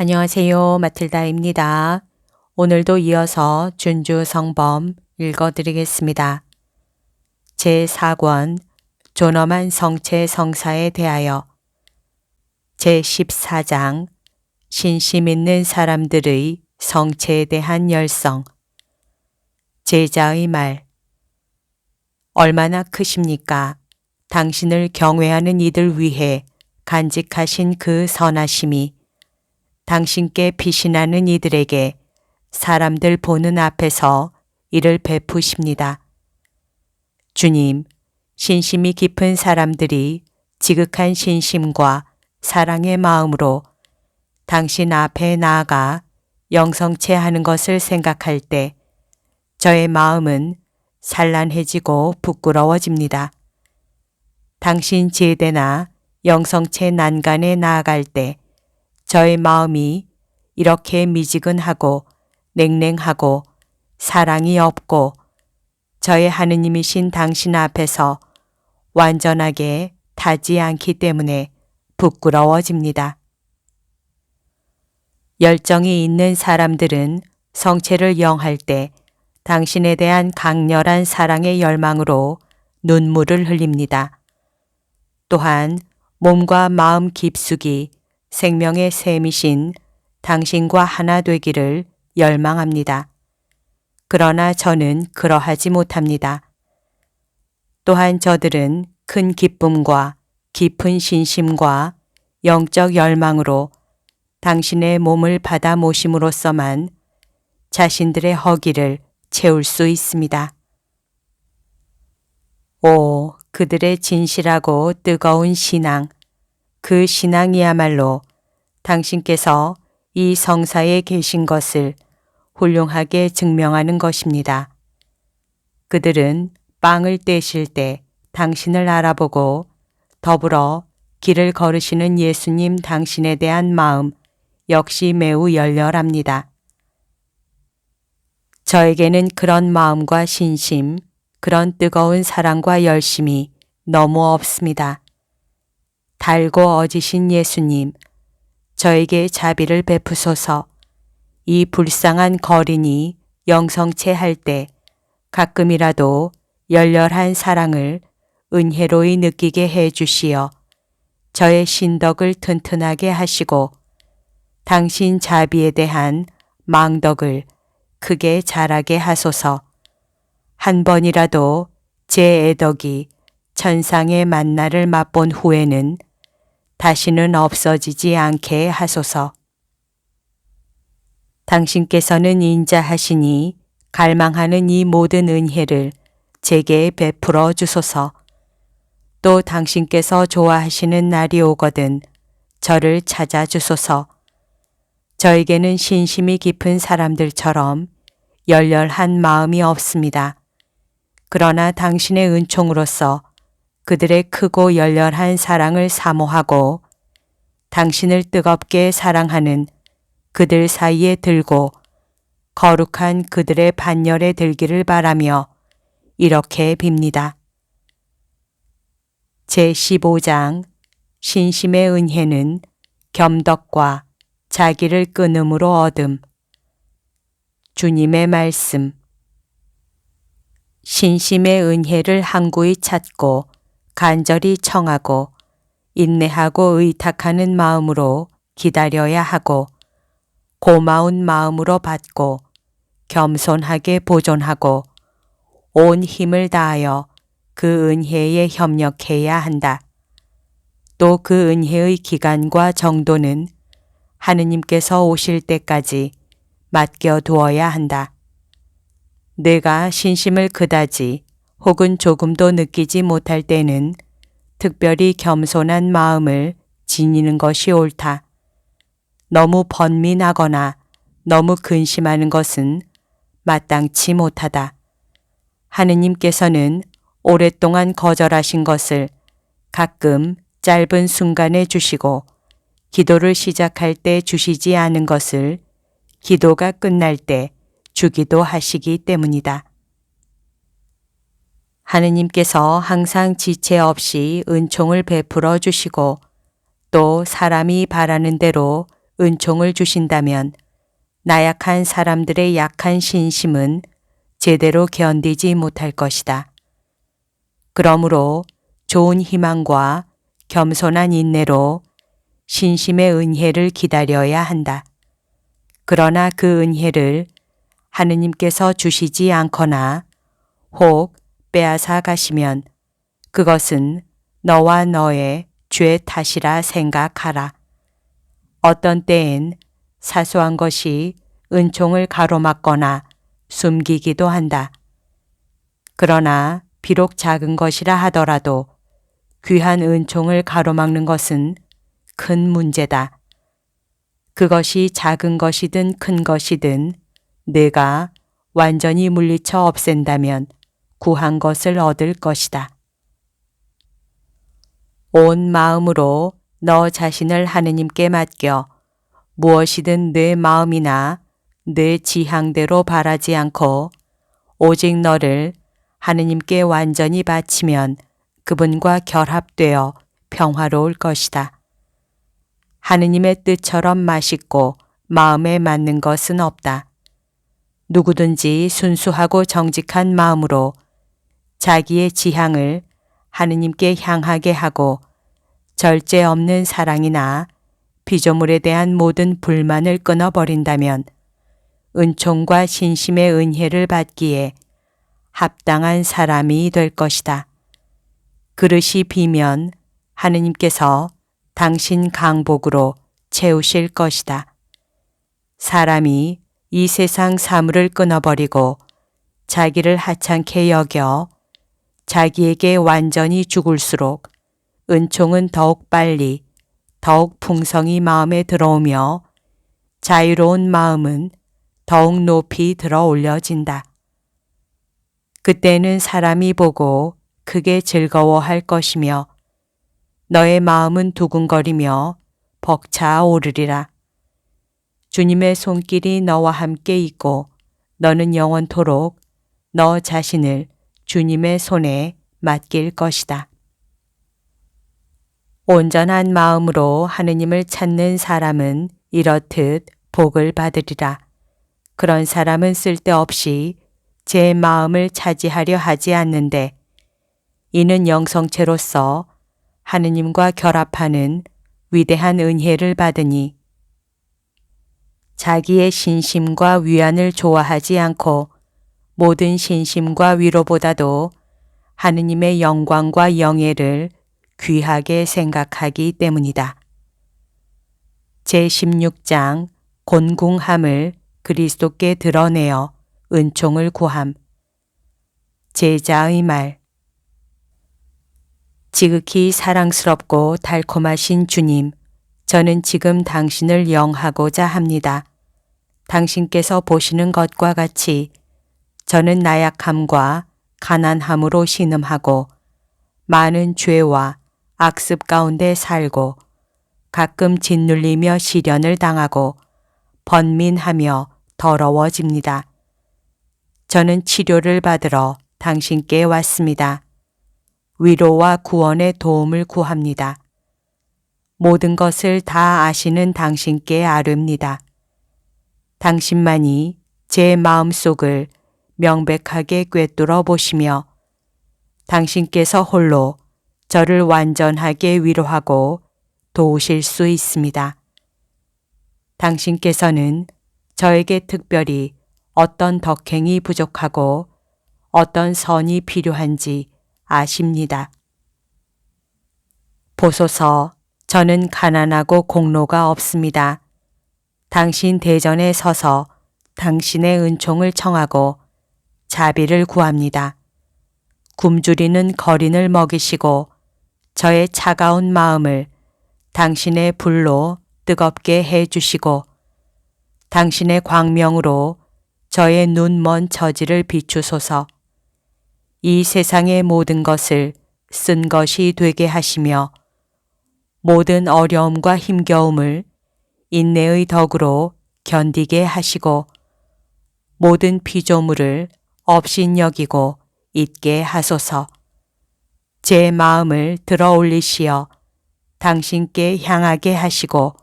안녕하세요. 마틸다입니다. 오늘도 이어서 준주 성범 읽어드리겠습니다. 제4권 존엄한 성체 성사에 대하여 제14장 신심 있는 사람들의 성체에 대한 열성. 제자의 말. 얼마나 크십니까? 당신을 경외하는 이들 위해 간직하신 그 선하심이 당신께 피신하는 이들에게 사람들 보는 앞에서 이를 베푸십니다. 주님, 신심이 깊은 사람들이 지극한 신심과 사랑의 마음으로 당신 앞에 나아가 영성체 하는 것을 생각할 때 저의 마음은 산란해지고 부끄러워집니다. 당신 제대나 영성체 난간에 나아갈 때 저의 마음이 이렇게 미지근하고 냉랭하고 사랑이 없고 저의 하느님이신 당신 앞에서 완전하게 타지 않기 때문에 부끄러워집니다. 열정이 있는 사람들은 성체를 영할 때 당신에 대한 강렬한 사랑의 열망으로 눈물을 흘립니다. 또한 몸과 마음 깊숙이 생명의 샘이신 당신과 하나 되기를 열망합니다. 그러나 저는 그러하지 못합니다. 또한 저들은 큰 기쁨과 깊은 신심과 영적 열망으로 당신의 몸을 받아 모심으로써만 자신들의 허기를 채울 수 있습니다. 오, 그들의 진실하고 뜨거운 신앙, 그 신앙이야말로 당신께서 이 성사에 계신 것을 훌륭하게 증명하는 것입니다. 그들은 빵을 떼실 때 당신을 알아보고 더불어 길을 걸으시는 예수님 당신에 대한 마음 역시 매우 열렬합니다. 저에게는 그런 마음과 신심, 그런 뜨거운 사랑과 열심이 너무 없습니다. 달고 어지신 예수님, 저에게 자비를 베푸소서. 이 불쌍한 거린이 영성체 할 때 가끔이라도 열렬한 사랑을 은혜로이 느끼게 해 주시어 저의 신덕을 튼튼하게 하시고 당신 자비에 대한 망덕을 크게 자라게 하소서. 한 번이라도 제 애덕이 천상의 만나를 맛본 후에는 다시는 없어지지 않게 하소서. 당신께서는 인자하시니 갈망하는 이 모든 은혜를 제게 베풀어 주소서. 또 당신께서 좋아하시는 날이 오거든 저를 찾아주소서. 저에게는 신심이 깊은 사람들처럼 열렬한 마음이 없습니다. 그러나 당신의 은총으로서 그들의 크고 열렬한 사랑을 사모하고 당신을 뜨겁게 사랑하는 그들 사이에 들고 거룩한 그들의 반열에 들기를 바라며 이렇게 빕니다. 제15장 신심의 은혜는 겸덕과 자기를 끊음으로 얻음. 주님의 말씀. 신심의 은혜를 항구히 찾고 간절히 청하고 인내하고 의탁하는 마음으로 기다려야 하고 고마운 마음으로 받고 겸손하게 보존하고 온 힘을 다하여 그 은혜에 협력해야 한다. 또 그 은혜의 기간과 정도는 하느님께서 오실 때까지 맡겨두어야 한다. 내가 신심을 그다지 혹은 조금도 느끼지 못할 때는 특별히 겸손한 마음을 지니는 것이 옳다. 너무 번민하거나 너무 근심하는 것은 마땅치 못하다. 하느님께서는 오랫동안 거절하신 것을 가끔 짧은 순간에 주시고 기도를 시작할 때 주시지 않은 것을 기도가 끝날 때 주기도 하시기 때문이다. 하느님께서 항상 지체 없이 은총을 베풀어 주시고 또 사람이 바라는 대로 은총을 주신다면 나약한 사람들의 약한 신심은 제대로 견디지 못할 것이다. 그러므로 좋은 희망과 겸손한 인내로 신심의 은혜를 기다려야 한다. 그러나 그 은혜를 하느님께서 주시지 않거나 혹 빼앗아 가시면 그것은 너와 너의 죄 탓이라 생각하라. 어떤 때엔 사소한 것이 은총을 가로막거나 숨기기도 한다. 그러나 비록 작은 것이라 하더라도 귀한 은총을 가로막는 것은 큰 문제다. 그것이 작은 것이든 큰 것이든 내가 완전히 물리쳐 없앤다면 구한 것을 얻을 것이다. 온 마음으로 너 자신을 하느님께 맡겨 무엇이든 내 마음이나 내 지향대로 바라지 않고 오직 너를 하느님께 완전히 바치면 그분과 결합되어 평화로울 것이다. 하느님의 뜻처럼 맛있고 마음에 맞는 것은 없다. 누구든지 순수하고 정직한 마음으로 자기의 지향을 하느님께 향하게 하고 절제 없는 사랑이나 피조물에 대한 모든 불만을 끊어버린다면 은총과 신심의 은혜를 받기에 합당한 사람이 될 것이다. 그릇이 비면 하느님께서 당신 강복으로 채우실 것이다. 사람이 이 세상 사물을 끊어버리고 자기를 하찮게 여겨 자기에게 완전히 죽을수록 은총은 더욱 빨리 더욱 풍성히 마음에 들어오며 자유로운 마음은 더욱 높이 들어 올려진다. 그때는 사람이 보고 크게 즐거워할 것이며 너의 마음은 두근거리며 벅차 오르리라. 주님의 손길이 너와 함께 있고 너는 영원토록 너 자신을 주님의 손에 맡길 것이다. 온전한 마음으로 하느님을 찾는 사람은 이렇듯 복을 받으리라. 그런 사람은 쓸데없이 제 마음을 차지하려 하지 않는데 이는 영성체로서 하느님과 결합하는 위대한 은혜를 받으니 자기의 신심과 위안을 좋아하지 않고 모든 신심과 위로보다도 하느님의 영광과 영예를 귀하게 생각하기 때문이다. 제16장 곤궁함을 그리스도께 드러내어 은총을 구함. 제자의 말. 지극히 사랑스럽고 달콤하신 주님, 저는 지금 당신을 영하고자 합니다. 당신께서 보시는 것과 같이 저는 나약함과 가난함으로 신음하고 많은 죄와 악습 가운데 살고 가끔 짓눌리며 시련을 당하고 번민하며 더러워집니다. 저는 치료를 받으러 당신께 왔습니다. 위로와 구원의 도움을 구합니다. 모든 것을 다 아시는 당신께 아뢰입니다. 당신만이 제 마음속을 명백하게 꿰뚫어 보시며 당신께서 홀로 저를 완전하게 위로하고 도우실 수 있습니다. 당신께서는 저에게 특별히 어떤 덕행이 부족하고 어떤 선이 필요한지 아십니다. 보소서, 저는 가난하고 공로가 없습니다. 당신 대전에 서서 당신의 은총을 청하고 자비를 구합니다. 굶주리는 거린을 먹이시고 저의 차가운 마음을 당신의 불로 뜨겁게 해 주시고 당신의 광명으로 저의 눈먼 처지를 비추소서. 이 세상의 모든 것을 쓴 것이 되게 하시며 모든 어려움과 힘겨움을 인내의 덕으로 견디게 하시고 모든 피조물을 업신여기고 잊게 하소서. 제 마음을 들어 올리시어 당신께 향하게 하시고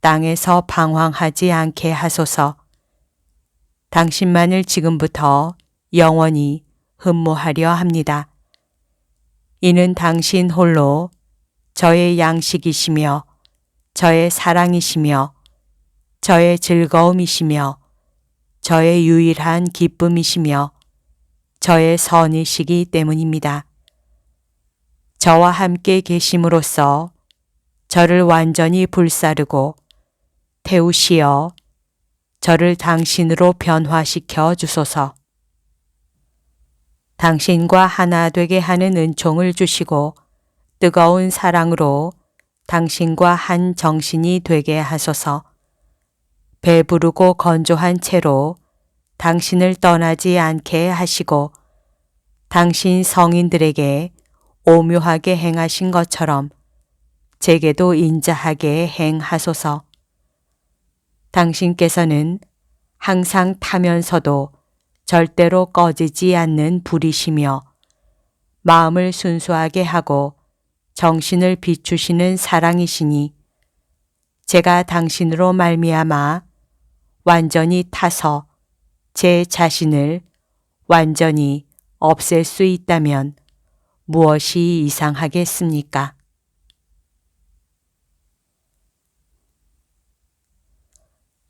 땅에서 방황하지 않게 하소서. 당신만을 지금부터 영원히 흠모하려 합니다. 이는 당신 홀로 저의 양식이시며 저의 사랑이시며 저의 즐거움이시며 저의 유일한 기쁨이시며 저의 선이시기 때문입니다. 저와 함께 계심으로써 저를 완전히 불사르고 태우시어 저를 당신으로 변화시켜 주소서. 당신과 하나 되게 하는 은총을 주시고 뜨거운 사랑으로 당신과 한 정신이 되게 하소서. 배부르고 건조한 채로 당신을 떠나지 않게 하시고 당신 성인들에게 오묘하게 행하신 것처럼 제게도 인자하게 행하소서. 당신께서는 항상 타면서도 절대로 꺼지지 않는 불이시며 마음을 순수하게 하고 정신을 비추시는 사랑이시니 제가 당신으로 말미암아 완전히 타서 제 자신을 완전히 없앨 수 있다면 무엇이 이상하겠습니까?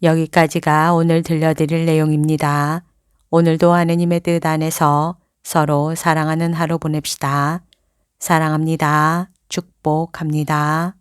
여기까지가 오늘 들려드릴 내용입니다. 오늘도 하느님의 뜻 안에서 서로 사랑하는 하루 보냅시다. 사랑합니다. 축복합니다.